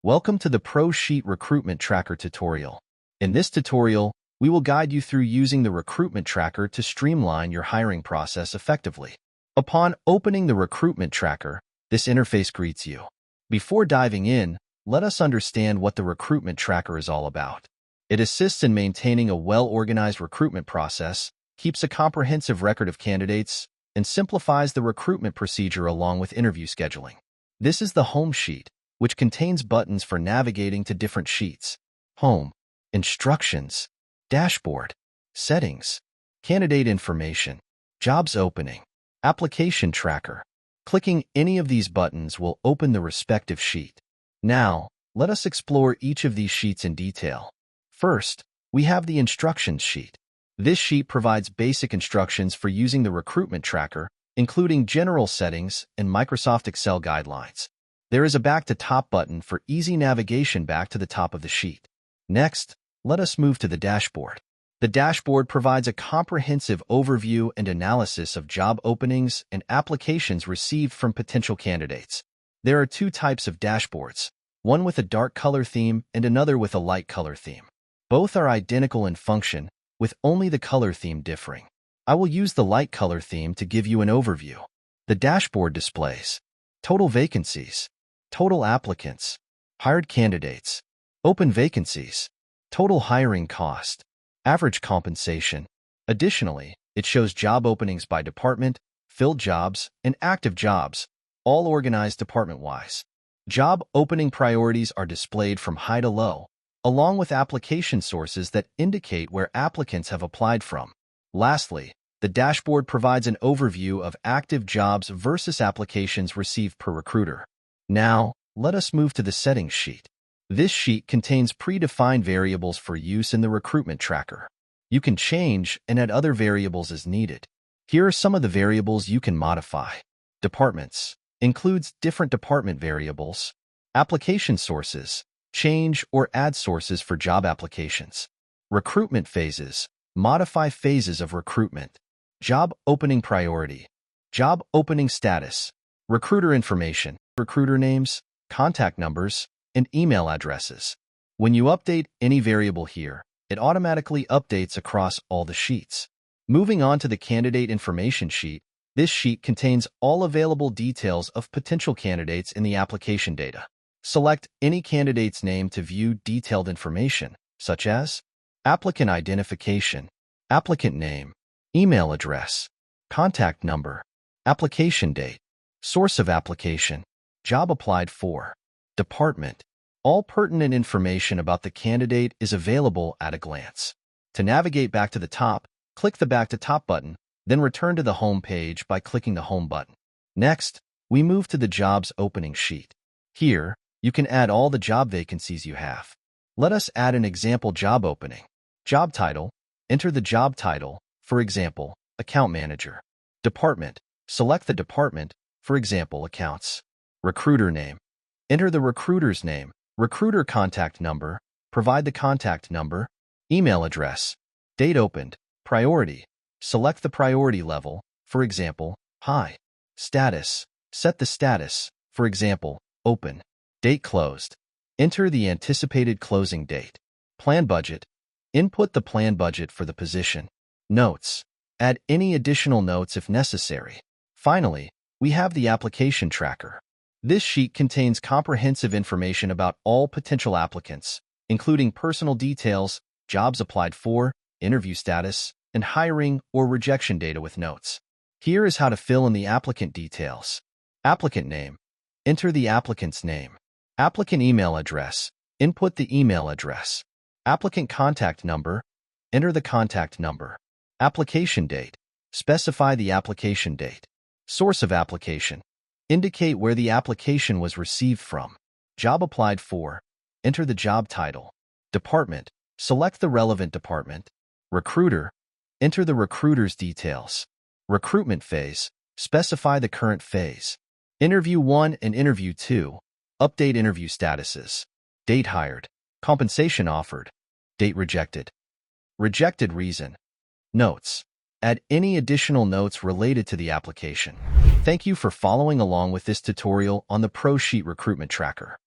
Welcome to the Pro Sheet Recruitment Tracker tutorial. In this tutorial, we will guide you through using the Recruitment Tracker to streamline your hiring process effectively. Upon opening the Recruitment Tracker, this interface greets you. Before diving in, let us understand what the Recruitment Tracker is all about. It assists in maintaining a well-organized recruitment process, keeps a comprehensive record of candidates, and simplifies the recruitment procedure along with interview scheduling. This is the Home sheet, which contains buttons for navigating to different sheets: Home, Instructions, Dashboard, Settings, Candidate Information, Jobs Opening, Application Tracker. Clicking any of these buttons will open the respective sheet. Now, let us explore each of these sheets in detail. First, we have the Instructions sheet. This sheet provides basic instructions for using the Recruitment Tracker, including general settings and Microsoft Excel guidelines. There is a Back to Top button for easy navigation back to the top of the sheet. Next, let us move to the dashboard. The dashboard provides a comprehensive overview and analysis of job openings and applications received from potential candidates. There are two types of dashboards, one with a dark color theme and another with a light color theme. Both are identical in function, with only the color theme differing. I will use the light color theme to give you an overview. The dashboard displays total vacancies, total applicants, hired candidates, open vacancies, total hiring cost, average compensation. Additionally, it shows job openings by department, filled jobs, and active jobs, all organized department-wise. Job opening priorities are displayed from high to low, along with application sources that indicate where applicants have applied from. Lastly, the dashboard provides an overview of active jobs versus applications received per recruiter. Now, let us move to the Settings sheet. This sheet contains predefined variables for use in the Recruitment Tracker. You can change and add other variables as needed. Here are some of the variables you can modify. Departments includes different department variables. Application sources, change or add sources for job applications. Recruitment phases, modify phases of recruitment. Job opening priority, job opening status, recruiter information, recruiter names, contact numbers, and email addresses. When you update any variable here, it automatically updates across all the sheets. Moving on to the candidate information sheet, this sheet contains all available details of potential candidates in the application data. Select any candidate's name to view detailed information, such as applicant identification, applicant name, email address, contact number, application date, source of application, job applied for, department. All pertinent information about the candidate is available at a glance. To navigate back to the top, click the Back to Top button, then return to the home page by clicking the Home button. Next, we move to the Jobs Opening sheet. Here, you can add all the job vacancies you have. Let us add an example job opening. Job title, enter the job title, for example, Account Manager. Department, select the department, for example, Accounts. Recruiter name, enter the recruiter's name. Recruiter contact number, provide the contact number. Email address, date opened, priority, select the priority level, for example, high. Status, set the status, for example, open. Date closed, enter the anticipated closing date. Plan budget, input the plan budget for the position. Notes, add any additional notes if necessary. Finally, we have the Application Tracker. This sheet contains comprehensive information about all potential applicants, including personal details, jobs applied for, interview status, and hiring or rejection data with notes. Here is how to fill in the applicant details. Applicant name, enter the applicant's name. Applicant email address, input the email address. Applicant contact number, enter the contact number. Application date, specify the application date. Source of application, indicate where the application was received from. Job applied for, enter the job title. Department, select the relevant department. Recruiter, enter the recruiter's details. Recruitment phase, specify the current phase. Interview 1 and Interview 2, update interview statuses. Date hired, compensation offered, date rejected. Rejected reason. Notes, add any additional notes related to the application. Thank you for following along with this tutorial on the Pro Sheet Recruitment Tracker.